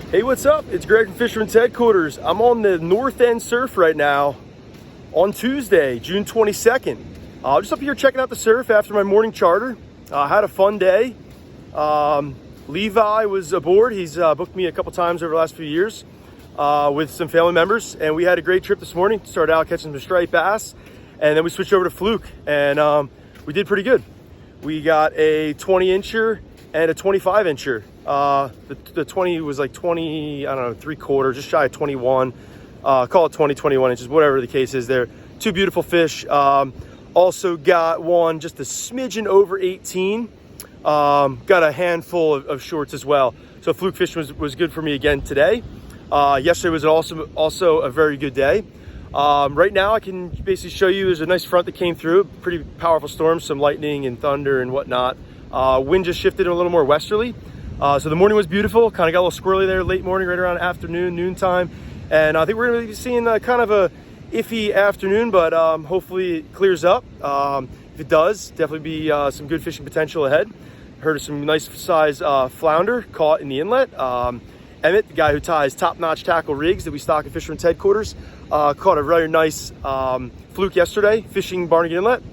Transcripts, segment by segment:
Hey, what's up? It's Greg from Fisherman's headquarters. I'm on the North End surf right now on Tuesday, June 22nd. Just up here checking out the surf after my morning charter. Had a fun day. Levi was aboard. He's booked me a couple times over the last few years with some family members, and we had a great trip this morning. Started out catching some striped bass, and then we switched over to Fluke, and we did pretty good. We got a 20-incher and a 25-incher. The 20 was like 20, I don't know, 3/4, just shy of 21. Call it 20, 21 inches, whatever the case is there. Two beautiful fish. Also got one just a smidgen over 18. Got a handful of shorts as well. So Fluke fishing was good for me again today. Yesterday was also a very good day. Right now I can basically show you there's a nice front that came through, pretty powerful storm, some lightning and thunder and whatnot. Wind just shifted a little more westerly. So the morning was beautiful, kind of got a little squirrely there late morning, right around afternoon, noontime. And I think we're going to be seeing kind of a iffy afternoon, but hopefully it clears up. If it does, definitely be some good fishing potential ahead. Heard of some nice size flounder caught in the inlet. Emmett, the guy who ties top-notch tackle rigs that we stock at Fisherman's headquarters, caught a very nice fluke yesterday, fishing Barney Inlet.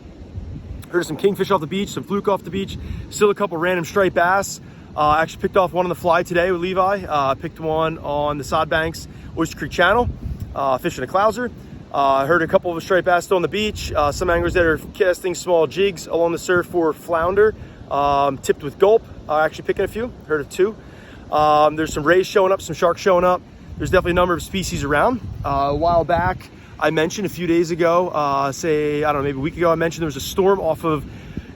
Heard of some kingfish off the beach, some fluke off the beach, still a couple random striped bass. Actually picked off one on the fly today with Levi. Picked one on the Sod Banks, Oyster Creek Channel, fishing a clouser. Heard a couple of striped bass still on the beach. Some anglers that are casting small jigs along the surf for flounder, tipped with gulp. Actually picking a few, heard of two. There's some rays showing up, some sharks showing up. There's definitely a number of species around. A while back, I mentioned a few days ago, I don't know, maybe a week ago, I mentioned there was a storm off of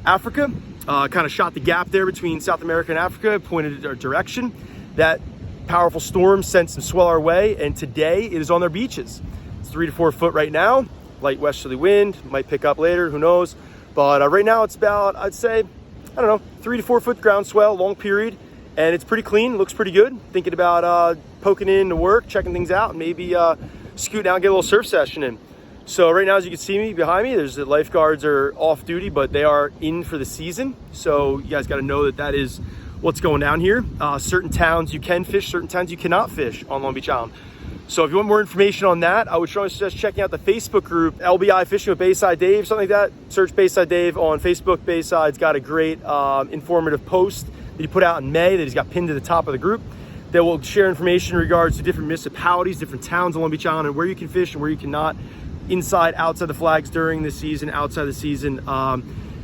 Africa. Kind of shot the gap there between South America and Africa, pointed our direction. That powerful storm sent some swell our way, and today it is on their beaches. It's 3 to 4 foot right now, light westerly wind, might pick up later, who knows. But right now it's about, I'd say, 3 to 4 foot ground swell, long period, and it's pretty clean, looks pretty good. Thinking about poking in to work, checking things out, and maybe scooting out and get a little surf session in. So right now, as you can see me behind me, there's the lifeguards are off duty, but they are in for the season. So you guys got to know that is what's going down here. Certain towns you can fish, certain towns you cannot fish on Long Beach Island. So if you want more information on that, I would strongly suggest checking out the Facebook group, LBI Fishing with Bayside Dave, something like that. Search Bayside Dave on Facebook. Bayside's got a great informative post that he put out in May that he's got pinned to the top of the group that will share information in regards to different municipalities, different towns on Long Beach Island, and where you can fish and where you cannot. Inside, outside the flags during the season, outside the season,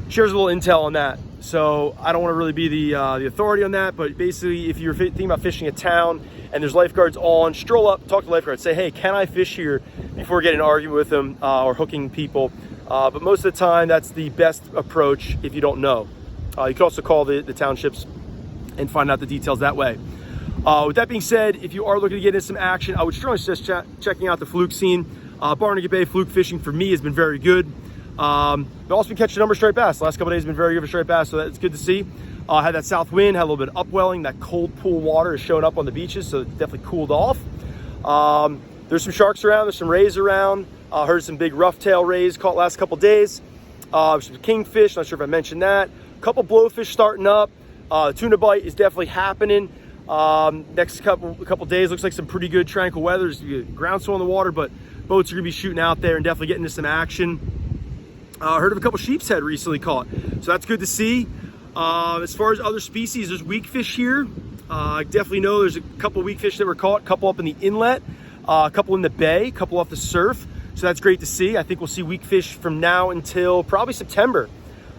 shares a little intel on that. So I don't want to really be the authority on that, but basically if you're thinking about fishing a town and there's lifeguards on, stroll up, talk to lifeguards, say, hey, can I fish here, before getting an argument with them or hooking people. But most of the time, that's the best approach if you don't know. You can also call the townships and find out the details that way. With that being said, if you are looking to get into some action, I would strongly suggest checking out the Fluke scene. Barney Bay Fluke fishing for me has been very good. I've also been catching a number of striped bass. The last couple of days have been very good for striped bass, so that's good to see. Had that south wind, had a little bit of upwelling. That cold pool water is showing up on the beaches, so it definitely cooled off. There's some sharks around, there's some rays around. Heard some big rough tail rays caught last couple days. Some kingfish, not sure if I mentioned that. A couple blowfish starting up. Tuna bite is definitely happening. Next couple days looks like some pretty good tranquil weather. There's groundswell in the water, but boats are gonna be shooting out there and definitely getting into some action. Heard of a couple sheep's head recently caught, so that's good to see. As far as other species, there's weak fish here. I definitely know there's a couple weak fish that were caught, a couple up in the inlet, a couple in the bay, a couple off the surf. So that's great to see. I think we'll see weak fish from now until probably September.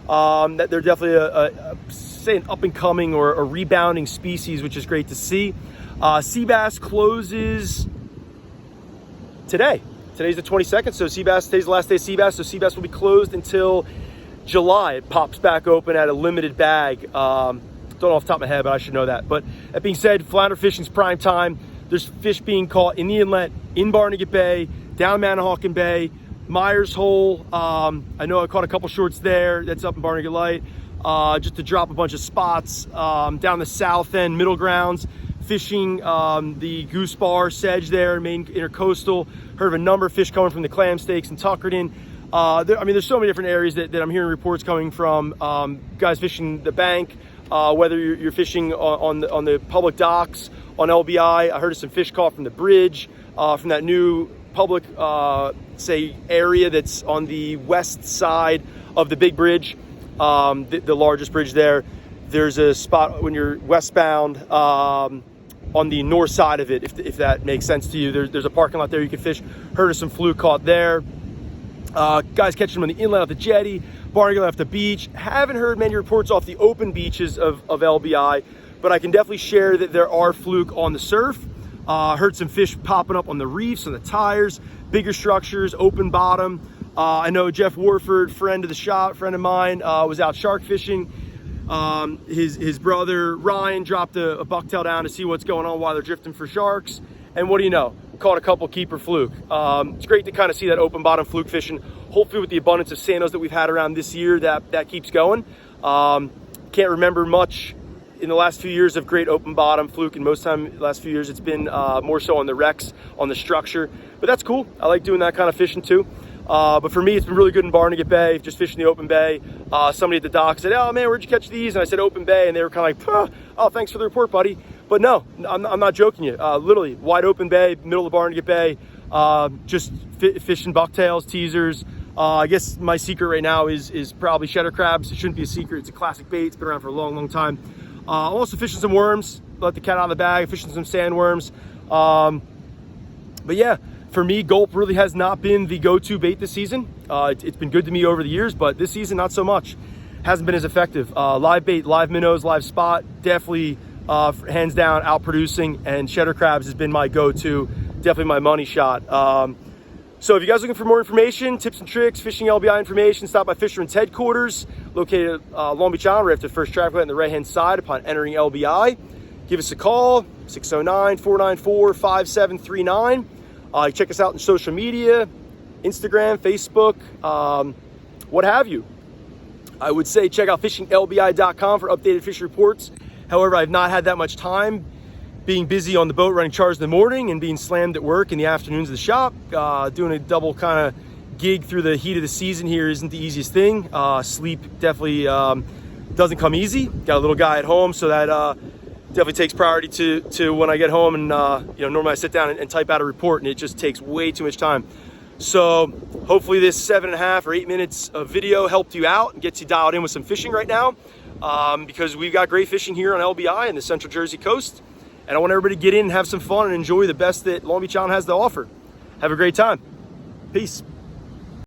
That they're definitely say an up and coming or a rebounding species, which is great to see. Sea bass closes today. Today's the 22nd, so today's the last day of sea bass, so sea bass will be closed until July. It pops back open at a limited bag. Don't know off the top of my head, but I should know that. But that being said, flounder fishing's prime time. There's fish being caught in the inlet, in Barnegat Bay, down Manahawkin Bay, Myers Hole. I know I caught a couple shorts there. That's up in Barnegat Light. Just to drop a bunch of spots down the south end, middle grounds. Fishing the Goose Bar, Sedge there, main intercoastal. Heard of a number of fish coming from the clam stakes and Tuckerton. There's so many different areas that I'm hearing reports coming from guys fishing the bank, whether you're fishing on the public docks, on LBI. I heard of some fish caught from the bridge, from that new public, say, area that's on the west side of the big bridge, the largest bridge there. There's a spot when you're westbound on the north side of it, if that makes sense to you. There's a parking lot there you can fish. Heard of some fluke caught there. Guys catching them on the inlet off the jetty. Barney off the beach. Haven't heard many reports off the open beaches of LBI, but I can definitely share that there are fluke on the surf. Heard some fish popping up on the reefs, on the tires, bigger structures, open bottom. I know Jeff Warford, friend of the shop, friend of mine, was out shark fishing. His brother Ryan dropped a bucktail down to see what's going on while they're drifting for sharks. And what do you know? Caught a couple keeper fluke. It's great to kind of see that open bottom fluke fishing. Hopefully with the abundance of sandos that we've had around this year, that keeps going. Can't remember much in the last few years of great open bottom fluke, and most time the last few years it's been more so on the wrecks, on the structure. But that's cool. I like doing that kind of fishing too. But for me, it's been really good in Barney Bay, just fishing the open bay. Somebody at the dock said, "Oh man, where'd you catch these?" And I said, "Open bay," and they were kind of like, "Oh, thanks for the report, buddy." But no, I'm not joking you. Literally wide open bay, middle of Barney Bay, just fishing bucktails, teasers. I guess my secret right now is probably cheddar crabs. It shouldn't be a secret. It's a classic bait. It's been around for a long, long time. I'm also fishing some worms. Let the cat out of the bag. Fishing some sandworms. But yeah. For me, gulp really has not been the go-to bait this season. It's been good to me over the years, but this season, not so much. Hasn't been as effective. Live bait, live minnows, live spot, definitely hands down outproducing, and cheddar crabs has been my go-to, definitely my money shot. So if you guys are looking for more information, tips and tricks, fishing LBI information, stop by Fisherman's headquarters, located at Long Beach Island, right after the first traffic light on the right-hand side upon entering LBI. Give us a call, 609-494-5739. Check us out on social media, Instagram, Facebook, what have you. I would say check out fishinglbi.com for updated fish reports. However, I've not had that much time, being busy on the boat running charters in the morning and being slammed at work in the afternoons of the shop. Doing a double kind of gig through the heat of the season here isn't the easiest thing. Sleep definitely doesn't come easy. Got a little guy at home, so that definitely takes priority to when I get home, and normally I sit down and type out a report, and it just takes way too much time. So hopefully this 7.5 or 8 minutes of video helped you out and gets you dialed in with some fishing right now, because we've got great fishing here on LBI and the Central Jersey coast, and I want everybody to get in and have some fun and enjoy the best that Long Beach Island has to offer. Have a great time. Peace.